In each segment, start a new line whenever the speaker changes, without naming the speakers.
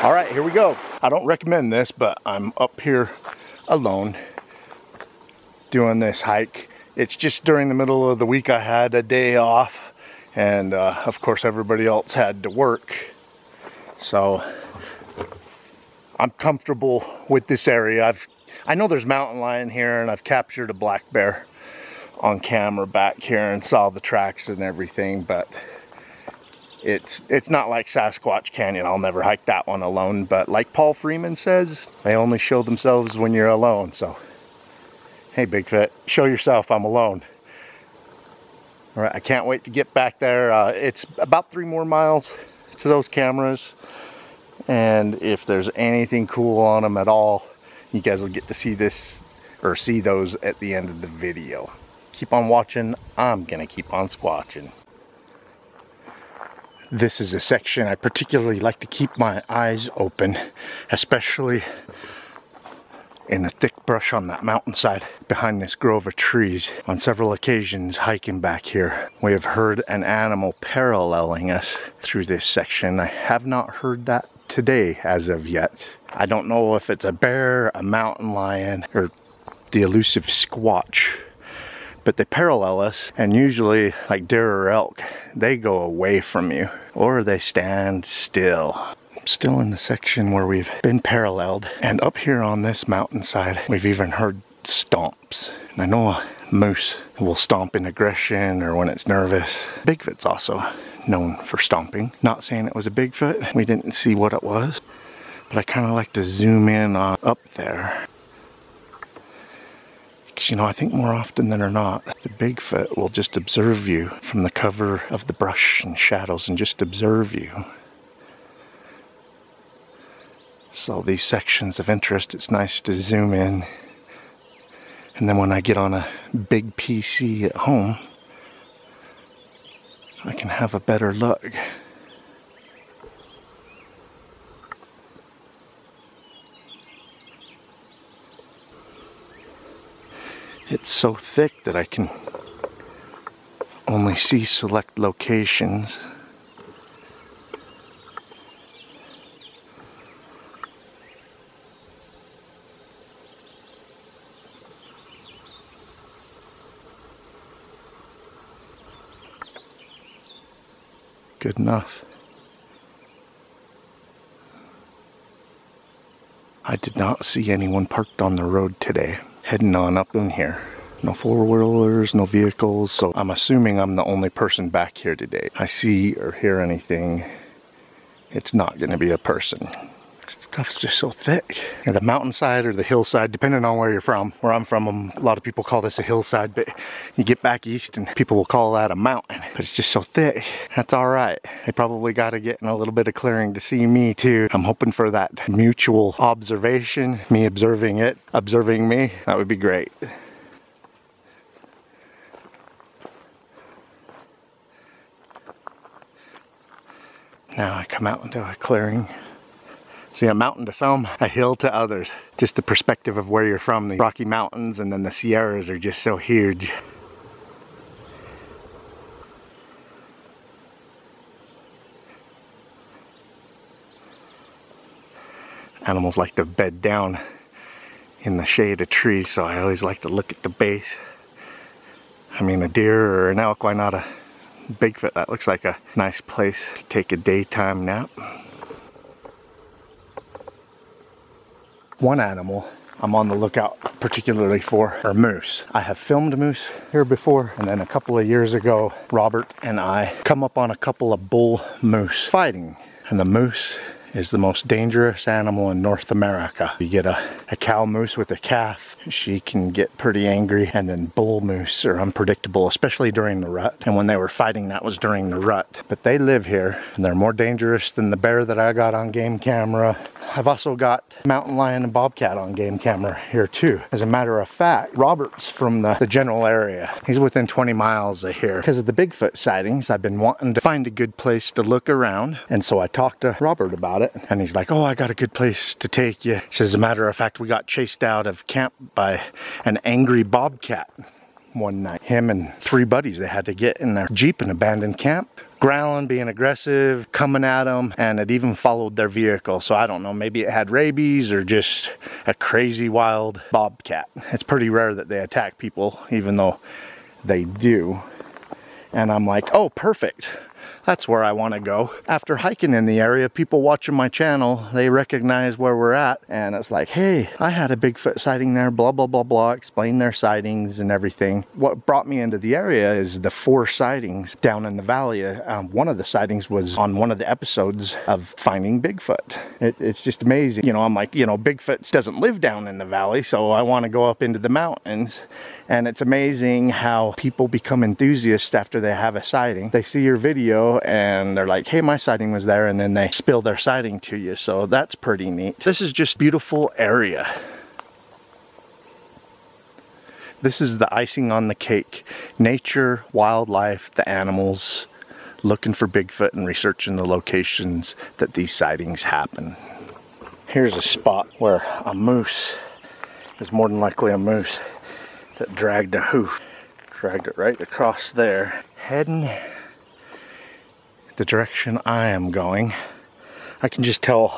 All right, here we go. I don't recommend this, but I'm up here alone doing this hike. It's just during the middle of the week. I had a day off, and of course everybody else had to work. So I'm comfortable with this area. I know there's mountain lion here, and I've captured a black bear on camera back here and saw the tracks and everything, but it's not like Sasquatch Canyon. I'll never hike that one alone. But like Paul Freeman says, they only show themselves when you're alone. So, hey Bigfoot, show yourself, I'm alone. All right, I can't wait to get back there. It's about 3 more miles to those cameras. And if there's anything cool on them at all, you guys will get to see this, or see those at the end of the video. Keep on watching. I'm gonna keep on squatching. This is a section I particularly like to keep my eyes open, especially in the thick brush on that mountainside behind this grove of trees. On several occasions hiking back here, we have heard an animal paralleling us through this section. I have not heard that today as of yet. I don't know if it's a bear, a mountain lion, or the elusive Squatch. But they parallel us, and usually, like deer or elk, they go away from you, or they stand still. Still in the section where we've been paralleled, and up here on this mountainside, we've even heard stomps. And I know a moose will stomp in aggression or when it's nervous. Bigfoot's also known for stomping. Not saying it was a Bigfoot, we didn't see what it was, but I kind of like to zoom in on up there. Because, you know, I think more often than not, the Bigfoot will just observe you from the cover of the brush and shadows and just observe you. So these sections of interest, it's nice to zoom in. And then when I get on a big PC at home, I can have a better look. It's so thick that I can only see select locations. Good enough. I did not see anyone parked on the road today. Heading on up in here. No four-wheelers, no vehicles, so I'm assuming I'm the only person back here today. I see or hear anything, it's not gonna be a person. Stuff's just so thick. And the mountainside or the hillside, depending on where you're from. Where I'm from, a lot of people call this a hillside, but you get back east and people will call that a mountain. But it's just so thick. That's all right. They probably got to get in a little bit of clearing to see me too. I'm hoping for that mutual observation, me observing it, observing me. That would be great. Now I come out into a clearing. See, a mountain to some, a hill to others. Just the perspective of where you're from. The Rocky Mountains and then the Sierras are just so huge. Animals like to bed down in the shade of trees, so I always like to look at the base. I mean, a deer or an elk, why not a Bigfoot? That looks like a nice place to take a daytime nap. One animal I'm on the lookout particularly for are moose. I have filmed moose here before, and then a couple of years ago, Robert and I come up on a couple of bull moose fighting. And the moose is the most dangerous animal in North America. You get a cow moose with a calf, she can get pretty angry, and then bull moose are unpredictable, especially during the rut. And when they were fighting, that was during the rut. But they live here, and they're more dangerous than the bear that I got on game camera. I've also got mountain lion and bobcat on game camera here too. As a matter of fact, Robert's from the general area. He's within 20 miles of here. Because of the Bigfoot sightings, I've been wanting to find a good place to look around. And so I talked to Robert about it, and he's like, oh, I got a good place to take you. He says, as a matter of fact, we got chased out of camp by an angry bobcat. one night. Him and 3 buddies, they had to get in their Jeep and abandoned camp, growling, being aggressive, coming at them, and it even followed their vehicle. So I don't know, maybe it had rabies or just a crazy wild bobcat. It's pretty rare that they attack people, even though they do. And I'm like, oh, perfect. That's where I want to go. After hiking in the area, people watching my channel, they recognize where we're at. And it's like, hey, I had a Bigfoot sighting there, blah, blah, blah, blah, explain their sightings and everything. What brought me into the area is the 4 sightings down in the valley. One of the sightings was on one of the episodes of Finding Bigfoot. It's just amazing. You know, I'm like, you know, Bigfoot doesn't live down in the valley, so I want to go up into the mountains. And it's amazing how people become enthusiasts after they have a sighting. They see your video and they're like, hey, my sighting was there, and then they spill their sighting to you. So that's pretty neat. This is just beautiful area. This is the icing on the cake. Nature, wildlife, the animals, looking for Bigfoot and researching the locations that these sightings happen. Here's a spot where a moose, is more than likely a moose, that dragged a hoof. Dragged it right across there. Heading the direction I am going. I can just tell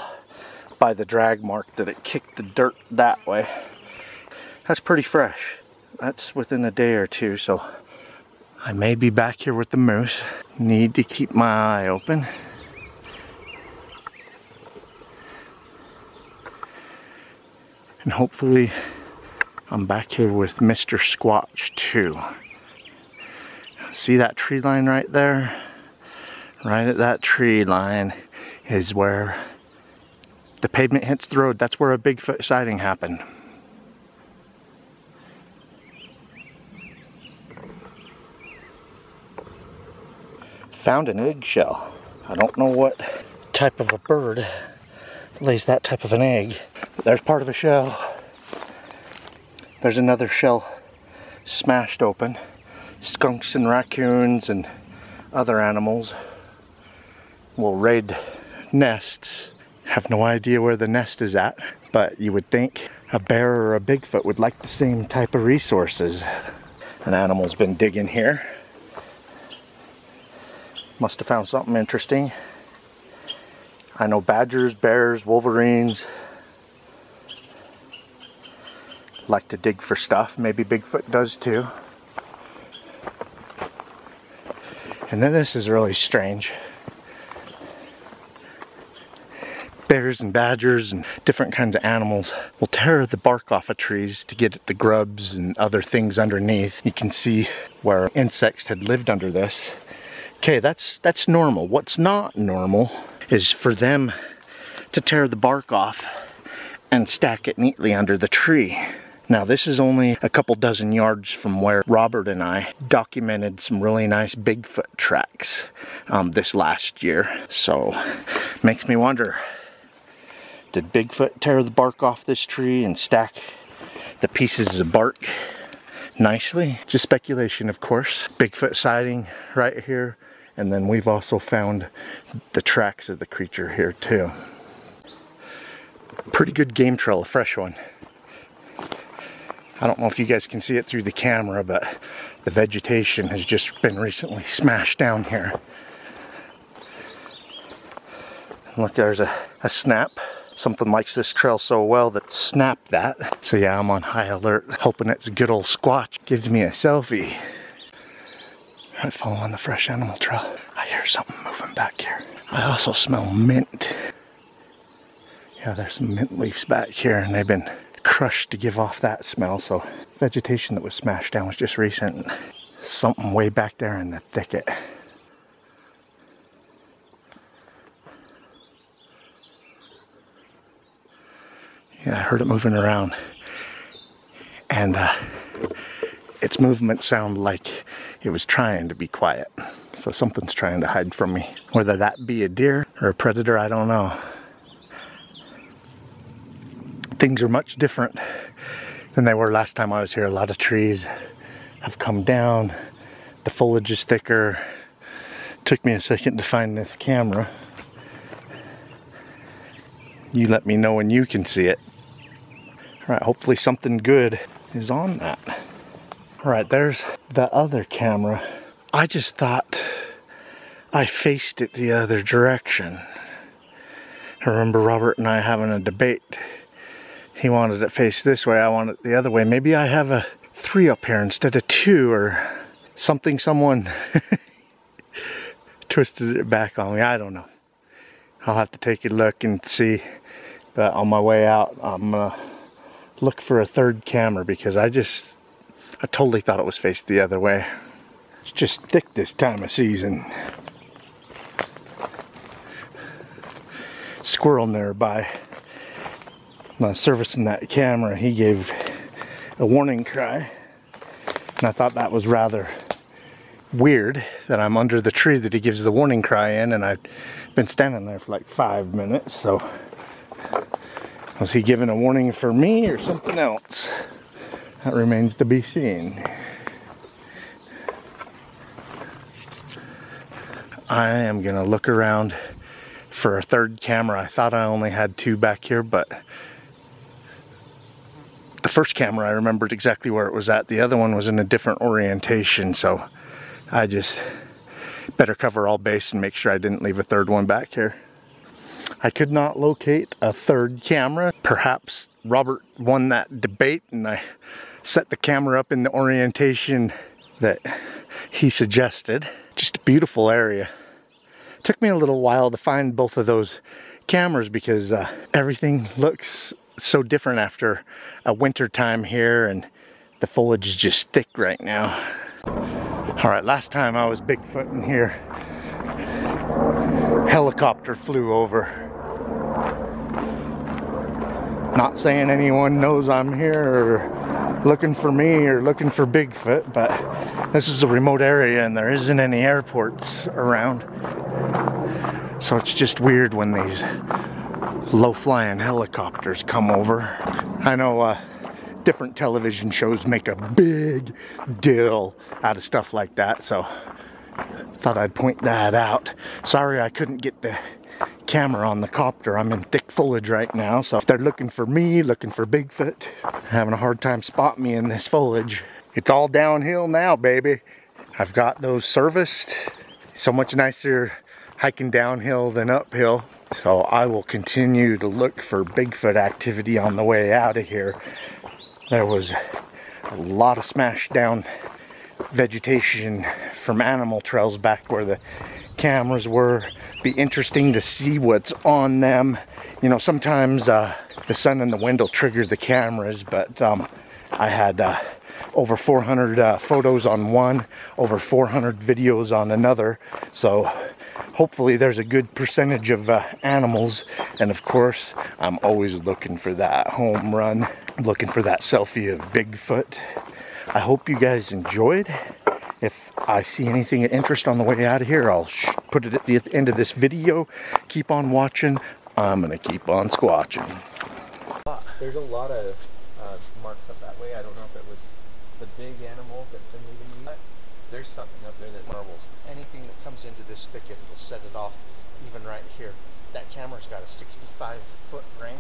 by the drag mark that it kicked the dirt that way. That's pretty fresh. That's within a day or two, so I may be back here with the moose. Need to keep my eye open. And hopefully I'm back here with Mr. Squatch too. See that tree line right there? Right at that tree line is where the pavement hits the road. That's where a Bigfoot sighting happened. Found an eggshell. I don't know what type of a bird lays that type of an egg. But there's part of a shell. There's another shell smashed open. Skunks and raccoons and other animals will raid nests. Have no idea where the nest is at, but you would think a bear or a Bigfoot would like the same type of resources. An animal's been digging here. Must have found something interesting. I know badgers, bears, wolverines like to dig for stuff. Maybe Bigfoot does too. And then this is really strange. Bears and badgers and different kinds of animals will tear the bark off of trees to get at the grubs and other things underneath. You can see where insects had lived under this. Okay, that's normal. What's not normal is for them to tear the bark off and stack it neatly under the tree. Now this is only a couple dozen yards from where Robert and I documented some really nice Bigfoot tracks this last year. So makes me wonder, did Bigfoot tear the bark off this tree and stack the pieces of bark nicely? Just speculation, of course. Bigfoot sighting right here, and then we've also found the tracks of the creature here too. Pretty good game trail, a fresh one. I don't know if you guys can see it through the camera, but the vegetation has just been recently smashed down here. And look, there's a snap. Something likes this trail so well that snapped that. So yeah, I'm on high alert, hoping it's a good old Squatch gives me a selfie. Alright, following the fresh animal trail. I hear something moving back here. I also smell mint. Yeah, there's some mint leaves back here, and they've been crushed to give off that smell. So vegetation that was smashed down was just recent. Something way back there in the thicket. Yeah, I heard it moving around, and its movement sounded like it was trying to be quiet. So something's trying to hide from me. Whether that be a deer or a predator, I don't know. Things are much different than they were last time I was here. A lot of trees have come down. The foliage is thicker. Took me a second to find this camera. You let me know when you can see it. Alright, hopefully something good is on that. Right, there's the other camera. I just thought I faced it the other direction. I remember Robert and I having a debate. He wanted it faced this way, I wanted it the other way. Maybe I have a 3 up here instead of 2 or something. Someone twisted it back on me. I don't know. I'll have to take a look and see. But on my way out, I'm gonna look for a 3rd camera because I totally thought it was faced the other way. It's just thick this time of season. Squirrel nearby. When I was servicing that camera, he gave a warning cry. And I thought that was rather weird that I'm under the tree that he gives the warning cry in, and I've been standing there for like 5 minutes. So was he giving a warning for me or something else? That remains to be seen. I am gonna look around for a 3rd camera. I thought I only had 2 back here, but the first camera I remembered exactly where it was at. The other one was in a different orientation, so I just better cover all base and make sure I didn't leave a 3rd one back here. I could not locate a 3rd camera. Perhaps Robert won that debate and I set the camera up in the orientation that he suggested. Just a beautiful area. It took me a little while to find both of those cameras because everything looks so different after a winter time here, and the foliage is just thick right now. All right, last time I was Bigfooting here, helicopter flew over. Not saying anyone knows I'm here or looking for me or looking for Bigfoot, but this is a remote area and there isn't any airports around. So it's just weird when these low-flying helicopters come over. I know different television shows make a big deal out of stuff like that, so thought I'd point that out. Sorry I couldn't get the camera on the copter. I'm in thick foliage right now, so if they're looking for me, looking for Bigfoot, having a hard time spotting me in this foliage. It's all downhill now, baby. I've got those serviced. So much nicer hiking downhill than uphill. So I will continue to look for Bigfoot activity on the way out of here. There was a lot of smashed down vegetation from animal trails back where the cameras were. Be interesting to see what's on them. You know, sometimes the sun and the wind will trigger the cameras, but I had over 400 photos on one, over 400 videos on another. So hopefully there's a good percentage of animals, and of course I'm always looking for that home run, looking for that selfie of Bigfoot. I hope you guys enjoyed. If I see anything of interest on the way out of here, I'll put it at the end of this video. Keep on watching. I'm gonna keep on squatching.
There's a lot of marks up that way. I don't know if it was the big animal that's been leaving me. There's something up there that marbles.
Anything that comes into this thicket will set it off, even right here. That camera's got a 65-foot range.